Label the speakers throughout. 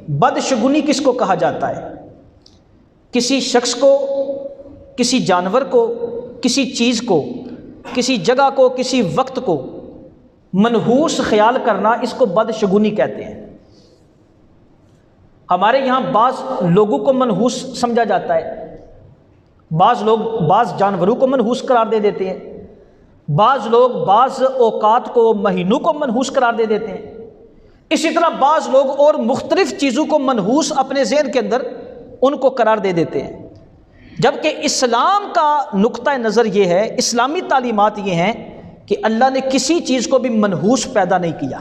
Speaker 1: بدشگونی کس کو کہا جاتا ہے؟ کسی شخص کو، کسی جانور کو، کسی چیز کو، کسی جگہ کو، کسی وقت کو منحوس خیال کرنا، اس کو بدشگونی کہتے ہیں۔ ہمارے یہاں بعض لوگوں کو منحوس سمجھا جاتا ہے، بعض لوگ بعض جانوروں کو منحوس قرار دے دیتے ہیں، بعض لوگ بعض اوقات کو، مہینوں کو منحوس قرار دے دیتے ہیں، اسی طرح بعض لوگ اور مختلف چیزوں کو منحوس اپنے ذہن کے اندر ان کو قرار دے دیتے ہیں، جبکہ اسلام کا نقطہ نظر یہ ہے، اسلامی تعلیمات یہ ہیں کہ اللہ نے کسی چیز کو بھی منحوس پیدا نہیں کیا،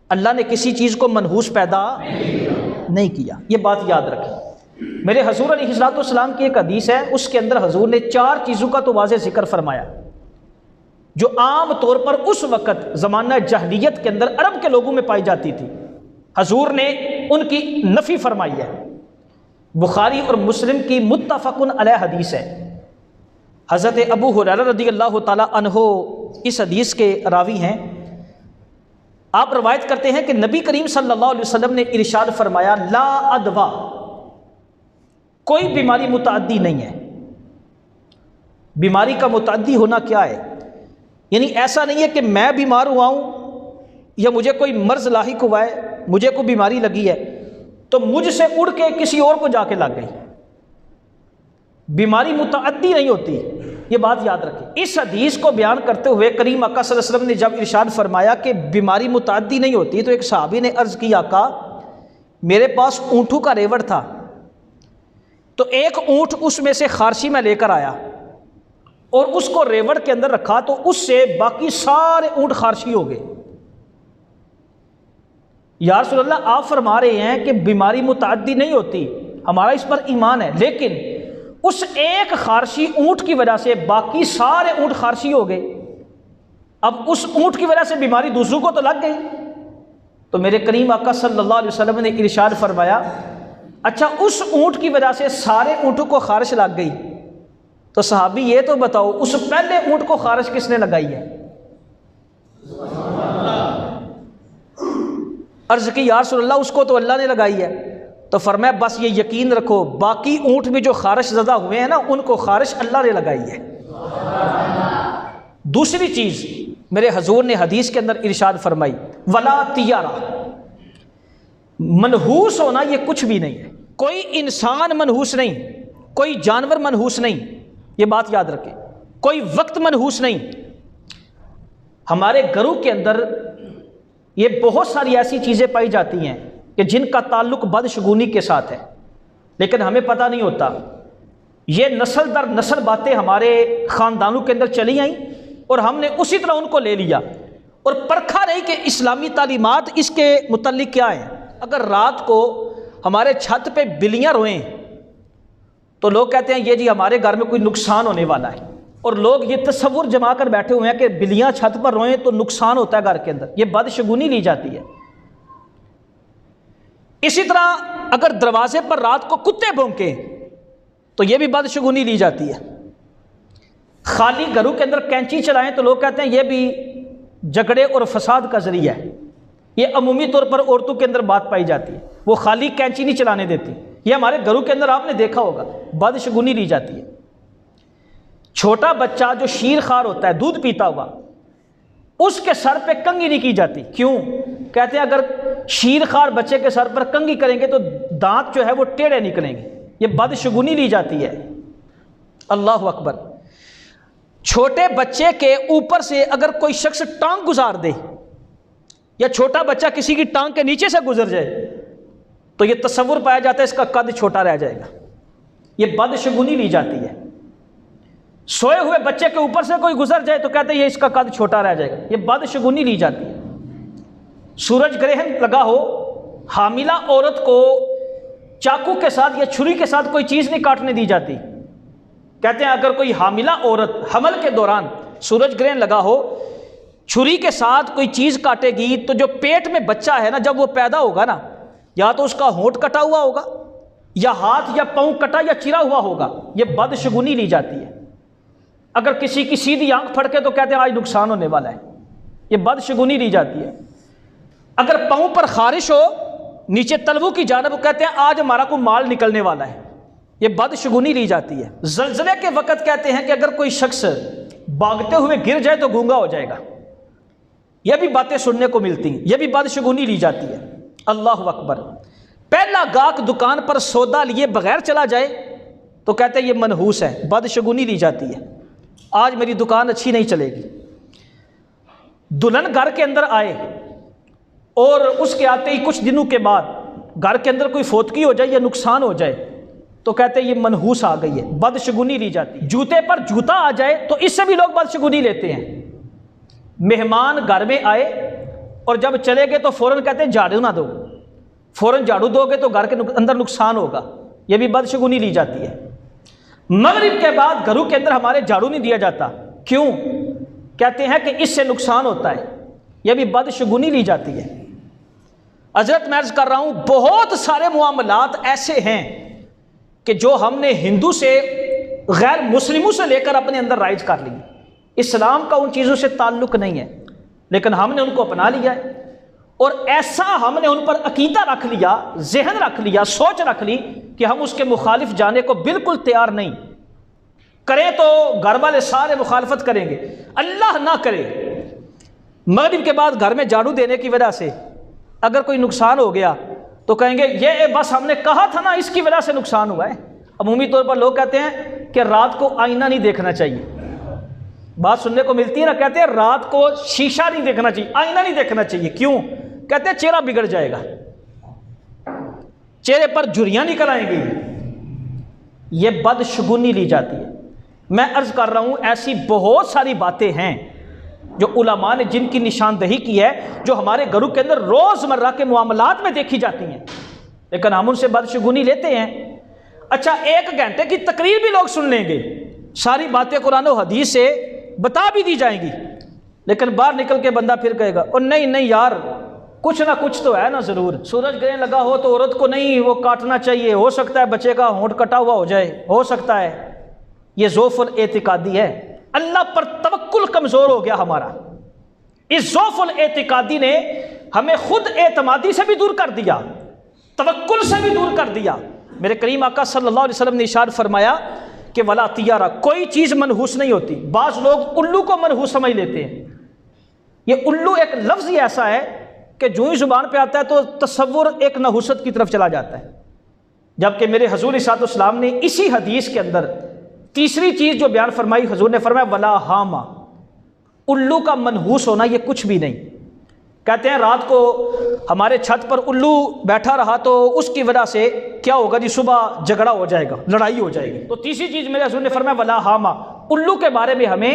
Speaker 1: اللہ نے کسی چیز کو منحوس پیدا نہیں کیا، یہ بات یاد رکھیں۔ میرے حضور علیہ الصلوۃ والسلام کی ایک حدیث ہے، اس کے اندر حضور نے 4 چیزوں کا تو واضح ذکر فرمایا جو عام طور پر اس وقت زمانہ جاہلیت کے اندر عرب کے لوگوں میں پائی جاتی تھی، حضور نے ان کی نفی فرمائی ہے۔ بخاری اور مسلم کی متفق علیہ حدیث ہے، حضرت ابو ہریرہ رضی اللہ تعالی عنہ اس حدیث کے راوی ہیں۔ آپ روایت کرتے ہیں کہ نبی کریم صلی اللہ علیہ وسلم نے ارشاد فرمایا، لا ادوا، کوئی بیماری متعدی نہیں ہے۔ بیماری کا متعدی ہونا کیا ہے؟ یعنی ایسا نہیں ہے کہ میں بیمار ہوا ہوں یا مجھے کوئی مرض لاحق ہوا ہے، مجھے کوئی بیماری لگی ہے تو مجھ سے اڑ کے کسی اور کو جا کے لگ گئی۔ بیماری متعدی نہیں ہوتی، یہ بات یاد رکھیں۔ اس حدیث کو بیان کرتے ہوئے کریم آقا صلی اللہ علیہ وسلم نے جب ارشاد فرمایا کہ بیماری متعدی نہیں ہوتی، تو ایک صحابی نے عرض کی، آقا میرے پاس اونٹوں کا ریوڑ تھا، تو ایک اونٹ اس میں سے خارشی میں لے کر آیا اور اس کو ریوڑ کے اندر رکھا تو اس سے باقی سارے اونٹ خارشی ہو گئے۔ یا رسول اللہ، آپ فرما رہے ہیں کہ بیماری متعدی نہیں ہوتی، ہمارا اس پر ایمان ہے، لیکن اس ایک خارشی اونٹ کی وجہ سے باقی سارے اونٹ خارشی ہو گئے، اب اس اونٹ کی وجہ سے بیماری دوسروں کو تو لگ گئی۔ تو میرے کریم آقا صلی اللہ علیہ وسلم نے ارشاد فرمایا، اچھا اس اونٹ کی وجہ سے سارے اونٹوں کو خارش لگ گئی، تو صحابی یہ تو بتاؤ اس پہلے اونٹ کو خارش کس نے لگائی ہے؟ عرض کی یا رسول اللہ، اس کو تو اللہ نے لگائی ہے۔ تو فرمایا بس یہ یقین رکھو، باقی اونٹ بھی جو خارش زدہ ہوئے ہیں نا، ان کو خارش اللہ نے لگائی ہے۔ دوسری چیز میرے حضور نے حدیث کے اندر ارشاد فرمائی، ولا طیارہ، منحوس ہونا یہ کچھ بھی نہیں ہے، کوئی انسان منحوس نہیں، کوئی جانور منحوس نہیں، یہ بات یاد رکھیں، کوئی وقت منحوس نہیں۔ ہمارے گھروں کے اندر یہ بہت ساری ایسی چیزیں پائی جاتی ہیں کہ جن کا تعلق بدشگونی کے ساتھ ہے، لیکن ہمیں پتہ نہیں ہوتا۔ یہ نسل در نسل باتیں ہمارے خاندانوں کے اندر چلی آئیں اور ہم نے اسی طرح ان کو لے لیا اور پرکھا نہیں کہ اسلامی تعلیمات اس کے متعلق کیا ہیں۔ اگر رات کو ہمارے چھت پہ بلیاں روئیں تو لوگ کہتے ہیں یہ جی ہمارے گھر میں کوئی نقصان ہونے والا ہے، اور لوگ یہ تصور جما کر بیٹھے ہوئے ہیں کہ بلیاں چھت پر روئیں تو نقصان ہوتا ہے گھر کے اندر، یہ بدشگونی لی جاتی ہے۔ اسی طرح اگر دروازے پر رات کو کتے بھونکیں تو یہ بھی بدشگونی لی جاتی ہے۔ خالی گھروں کے اندر کینچی چلائیں تو لوگ کہتے ہیں یہ بھی جھگڑے اور فساد کا ذریعہ ہے۔ یہ عمومی طور پر عورتوں کے اندر بات پائی جاتی ہے، وہ خالی کینچی نہیں چلانے دیتی، یہ ہمارے گھروں کے اندر آپ نے دیکھا ہوگا، بدشگونی لی جاتی ہے۔ چھوٹا بچہ جو شیر خوار ہوتا ہے، دودھ پیتا ہوا، اس کے سر پہ کنگھی نہیں کی جاتی، کیوں؟ کہتے ہیں اگر شیر خوار بچے کے سر پر کنگھی کریں گے تو دانت جو ہے وہ ٹیڑھے نکلیں گے، یہ بدشگونی لی جاتی ہے۔ اللہ اکبر۔ چھوٹے بچے کے اوپر سے اگر کوئی شخص ٹانگ گزار دے یا چھوٹا بچہ کسی کی ٹانگ کے نیچے سے گزر جائے تو یہ تصور پایا جاتا ہے اس کا قد چھوٹا رہ جائے گا، یہ بدشگونی لی جاتی ہے۔ سوئے ہوئے بچے کے اوپر سے کوئی گزر جائے تو کہتے ہیں یہ اس کا قد چھوٹا رہ جائے گا، یہ بدشگونی لی جاتی ہے۔ سورج گرہن لگا ہو، حاملہ عورت کو چاقو کے ساتھ یا چھری کے ساتھ کوئی چیز نہیں کاٹنے دی جاتی، کہتے ہیں اگر کوئی حاملہ عورت حمل کے دوران سورج گرہن لگا ہو، چھری کے ساتھ کوئی چیز کاٹے گی تو جو پیٹ میں بچہ ہے نا، جب وہ پیدا ہوگا نا، یا تو اس کا ہونٹ کٹا ہوا ہوگا یا ہاتھ یا پاؤں کٹا یا چرا ہوا ہوگا، یہ بدشگونی لی جاتی ہے۔ اگر کسی کی سیدھی آنکھ پھڑکے تو کہتے ہیں آج نقصان ہونے والا ہے، یہ بدشگونی لی جاتی ہے۔ اگر پاؤں پر خارش ہو نیچے تلووں کی جانب کہتے ہیں آج ہمارا کوئی مال نکلنے والا ہے، یہ بدشگونی لی جاتی ہے۔ زلزلے کے وقت کہتے ہیں کہ اگر کوئی شخص بھاگتے ہوئے گر جائے تو گونگا ہو جائے گا، یہ بھی باتیں سننے کو ملتی ہیں، یہ بھی بدشگونی لی جاتی ہے۔ اللہ اکبر۔ پہلا گاہک دکان پر سودا لیے بغیر چلا جائے تو کہتے ہیں یہ منحوس ہے، بدشگونی لی جاتی ہے، آج میری دکان اچھی نہیں چلے گی۔ دلہن گھر کے اندر آئے اور اس کے آتے ہی کچھ دنوں کے بعد گھر کے اندر کوئی فوتگی ہو جائے یا نقصان ہو جائے تو کہتے ہیں یہ منحوس آ گئی ہے، بدشگونی لی جاتی ہے۔ جوتے پر جوتا آ جائے تو اس سے بھی لوگ بدشگونی لیتے ہیں۔ مہمان گھر میں آئے اور جب چلے گئے تو فوراً کہتے ہیں جھاڑو نہ دو، فوراً جھاڑو دو گے تو گھر کے اندر نقصان ہوگا، یہ بھی بدشگونی لی جاتی ہے۔ مغرب کے بعد گھروں کے اندر ہمارے جھاڑو نہیں دیا جاتا، کیوں؟ کہتے ہیں کہ اس سے نقصان ہوتا ہے، یہ بھی بدشگونی لی جاتی ہے۔ حضرت میں عرض کر رہا ہوں بہت سارے معاملات ایسے ہیں کہ جو ہم نے ہندو سے غیر مسلموں سے لے کر اپنے اندر رائج کر لی، اسلام کا ان چیزوں سے تعلق نہیں ہے، لیکن ہم نے ان کو اپنا لیا ہے، اور ایسا ہم نے ان پر عقیدہ رکھ لیا، ذہن رکھ لیا، سوچ رکھ لی کہ ہم اس کے مخالف جانے کو بالکل تیار نہیں، کریں تو گھر والے سارے مخالفت کریں گے، اللہ نہ کرے مغرب کے بعد گھر میں جھاڑو دینے کی وجہ سے اگر کوئی نقصان ہو گیا تو کہیں گے یہ بس ہم نے کہا تھا نا اس کی وجہ سے نقصان ہوا ہے۔ عمومی طور پر لوگ کہتے ہیں کہ رات کو آئینہ نہیں دیکھنا چاہیے، بات سننے کو ملتی ہے نا، کہتے ہیں رات کو شیشہ نہیں دیکھنا چاہیے، آئینہ نہیں دیکھنا چاہیے، کیوں؟ کہتے ہیں چہرہ بگڑ جائے گا، چہرے پر جھریاں نکل آئیں گی، یہ بدشگونی لی جاتی ہے۔ میں عرض کر رہا ہوں ایسی بہت ساری باتیں ہیں جو علماء نے جن کی نشاندہی کی ہے، جو ہمارے گھروں کے اندر روزمرہ کے معاملات میں دیکھی جاتی ہیں، لیکن ہم ان سے بدشگونی لیتے ہیں۔ اچھا 1 گھنٹے کی تقریر بھی لوگ سن لیں گے، ساری باتیں قرآن و حدیث سے بتا بھی دی جائیں گی، لیکن باہر نکل کے بندہ پھر کہے گا اور نہیں یار کچھ نہ کچھ تو ہے نا ضرور، سورج گرہن لگا ہو تو عورت کو نہیں وہ کاٹنا چاہیے، ہو سکتا ہے بچے کا ہونٹ کٹا ہوا ہو جائے، ہو سکتا ہے، یہ ضعف الاعتقادی ہے۔ اللہ پر توکل کمزور ہو گیا ہمارا، اس ضعف الاعتقادی نے ہمیں خود اعتمادی سے بھی دور کر دیا، توکل سے بھی دور کر دیا۔ میرے کریم آقا صلی اللہ علیہ وسلم نے ارشاد فرمایا کہ ولا طیارہ، کوئی چیز منحوس نہیں ہوتی۔ بعض لوگ الو کو منحوس سمجھ لیتے ہیں، یہ الو ایک لفظ ہی ایسا ہے کہ جو ہی زبان پہ آتا ہے تو تصور ایک نحوست کی طرف چلا جاتا ہے، جبکہ میرے حضور صلی اللہ علیہ وسلم نے اسی حدیث کے اندر تیسری چیز جو بیان فرمائی، حضور نے فرمایا ولا ہاما، الو کا منحوس ہونا یہ کچھ بھی نہیں۔ کہتے ہیں رات کو ہمارے چھت پر الو بیٹھا رہا تو اس کی وجہ سے کیا ہوگا جی، صبح جھگڑا ہو جائے گا، لڑائی ہو جائے گی۔ تو تیسری چیز میرے حضور نے فرمایا ولا ہاما، الو کے بارے میں ہمیں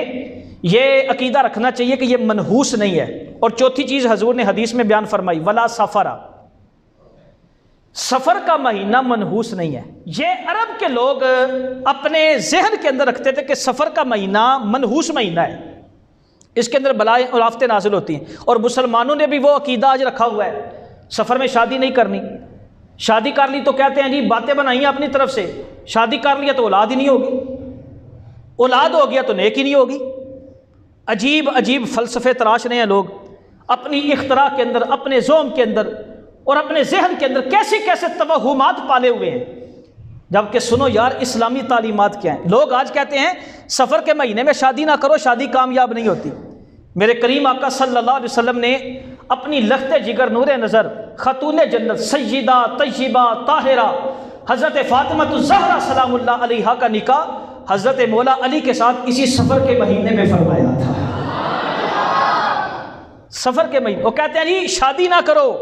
Speaker 1: یہ عقیدہ رکھنا چاہیے کہ یہ منحوس نہیں ہے۔ اور چوتھی چیز حضور نے حدیث میں بیان فرمائی ولا سفرا، سفر کا مہینہ منحوس نہیں ہے۔ یہ عرب کے لوگ اپنے ذہن کے اندر رکھتے تھے کہ سفر کا مہینہ منحوس مہینہ ہے، اس کے اندر بلائیں اور آفتیں نازل ہوتی ہیں، اور مسلمانوں نے بھی وہ عقیدہ آج رکھا ہوا ہے، سفر میں شادی نہیں کرنی، شادی کر لی تو کہتے ہیں جی باتیں بنائی ہیں اپنی طرف سے، شادی کر لیا تو اولاد ہی نہیں ہوگی، اولاد ہو گیا تو نیک ہی نہیں ہوگی۔ عجیب عجیب فلسفے تراش رہے ہیں لوگ اپنی اختراع کے اندر، اپنے ذوم کے اندر اور اپنے ذہن کے اندر کیسے کیسے توہمات پالے ہوئے ہیں، جبکہ سنو یار اسلامی تعلیمات کیا ہیں۔ لوگ آج کہتے ہیں سفر کے مہینے میں شادی نہ کرو، شادی کامیاب نہیں ہوتی۔ میرے کریم آقا صلی اللہ علیہ وسلم نے اپنی لخت جگر نور نظر خاتون جنت سیدہ طیبہ طاہرہ حضرت فاطمہ الزہرا سلام اللہ علیہا کا نکاح حضرت مولا علی کے ساتھ اسی سفر کے مہینے میں فرمایا تھا۔ سفر کے مہینے، وہ کہتے ہیں جی شادی نہ کرو،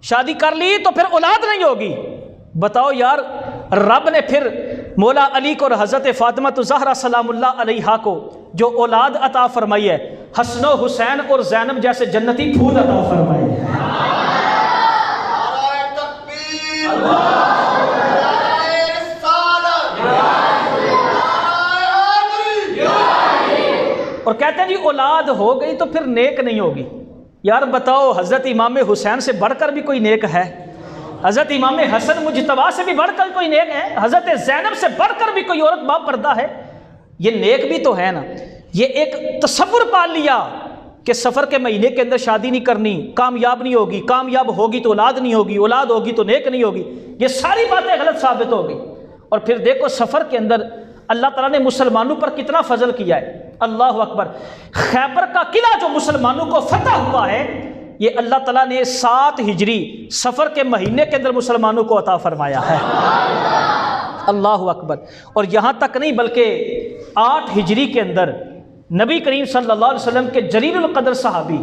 Speaker 1: شادی کر لی تو پھر اولاد نہیں ہوگی۔ بتاؤ یار، رب نے پھر مولا علی کو اور حضرت فاطمہ الزہرا سلام اللہ علیہا کو جو اولاد عطا فرمائی ہے، حسن و حسین اور زینب جیسے جنتی پھول عطا فرمائے ہیں۔ اور کہتے ہیں جی اولاد ہو گئی تو پھر نیک نہیں ہوگی۔ یار بتاؤ، حضرت امام حسین سے بڑھ کر بھی کوئی نیک ہے؟ حضرت امام حسن مجتبیٰ سے بھی بڑھ کر کوئی نیک ہے؟ حضرت زینب سے بڑھ کر بھی کوئی عورت با پردہ ہے؟ یہ نیک بھی تو ہے نا۔ یہ ایک تصور پال لیا کہ سفر کے مہینے کے اندر شادی نہیں کرنی، کامیاب نہیں ہوگی، کامیاب ہوگی تو اولاد نہیں ہوگی، اولاد ہوگی تو نیک نہیں ہوگی، یہ ساری باتیں غلط ثابت ہو گئی۔ اور پھر دیکھو سفر کے اندر اللہ تعالیٰ نے مسلمانوں پر کتنا فضل کیا ہے، اللہ اکبر۔ خیبر کا قلعہ جو مسلمانوں کو فتح ہوا ہے، یہ اللہ تعالیٰ نے 7 ہجری سفر کے مہینے کے اندر مسلمانوں کو عطا فرمایا ہے، اللہ اکبر۔ اور یہاں تک نہیں بلکہ 8 ہجری کے اندر نبی کریم صلی اللہ علیہ وسلم کے جلیل القدر صحابی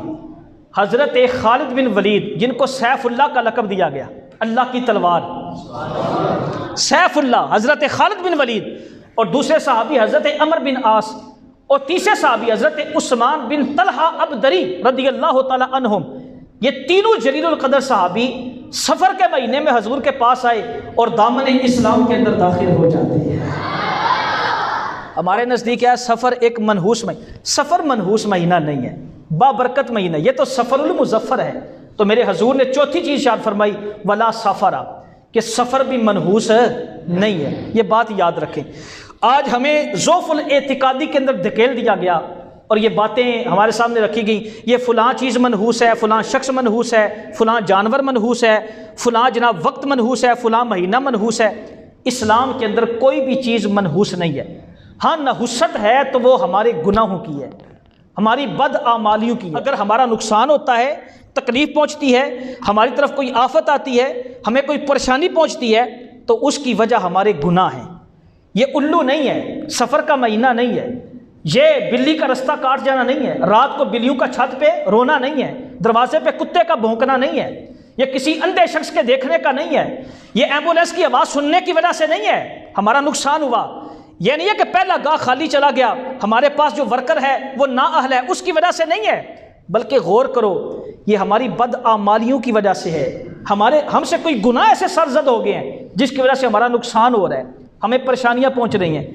Speaker 1: حضرت خالد بن ولید، جن کو سیف اللہ کا لقب دیا گیا، اللہ کی تلوار، سیف اللہ حضرت خالد بن ولید، اور دوسرے صحابی حضرت عمر بن عاص، اور تیسرے صحابی حضرت عثمان بن طلحہ ابدری رضی اللہ تعالی عنہم، یہ تینوں جلیل القدر صحابی سفر کے مہینے میں حضور کے پاس آئے اور دامن اسلام کے اندر داخل ہو جاتے ہیں۔ ہمارے نزدیک ہے سفر ایک منحوس مہینہ، سفر منحوس مہینہ نہیں ہے، بابرکت مہینہ، یہ تو سفر المظفر ہے۔ تو میرے حضور نے چوتھی چیز ارشاد فرمائی ولا سفرا، کہ سفر بھی منحوس نہیں ہے، یہ بات یاد رکھیں۔ آج ہمیں ضعف الاعتقادی کے اندر دھکیل دیا گیا اور یہ باتیں ہمارے سامنے رکھی گئیں، یہ فلاں چیز منحوس ہے، فلاں شخص منحوس ہے، فلاں جانور منحوس ہے، فلاں جناب وقت منحوس ہے، فلاں مہینہ منحوس ہے۔ اسلام کے اندر کوئی بھی چیز منحوس نہیں ہے۔ ہاں نحوست ہے تو وہ ہمارے گناہوں کی ہے، ہماری بدعمالیوں کی ہے۔ اگر ہمارا نقصان ہوتا ہے، تکلیف پہنچتی ہے، ہماری طرف کوئی آفت آتی ہے، ہمیں کوئی پریشانی پہنچتی ہے، تو اس کی وجہ ہمارے گناہ ہیں۔ یہ الو نہیں ہے، سفر کا مہینہ نہیں ہے، یہ بلی کا رستہ کاٹ جانا نہیں ہے، رات کو بلیوں کا چھت پہ رونا نہیں ہے، دروازے پہ کتے کا بھونکنا نہیں ہے، یہ کسی اندھے شخص کے دیکھنے کا نہیں ہے، یہ ایمبولینس کی آواز سننے کی وجہ سے نہیں ہے ہمارا نقصان ہوا۔ یہ نہیں ہے کہ پہلا گاہ خالی چلا گیا، ہمارے پاس جو ورکر ہے وہ نااہل ہے، اس کی وجہ سے نہیں ہے، بلکہ غور کرو یہ ہماری بدعمالیوں کی وجہ سے ہے۔ ہم سے کوئی گناہ ایسے سرزد ہو گئے ہیں جس کی وجہ سے ہمارا نقصان ہو رہا ہے، ہمیں پریشانیاں پہنچ رہی ہیں۔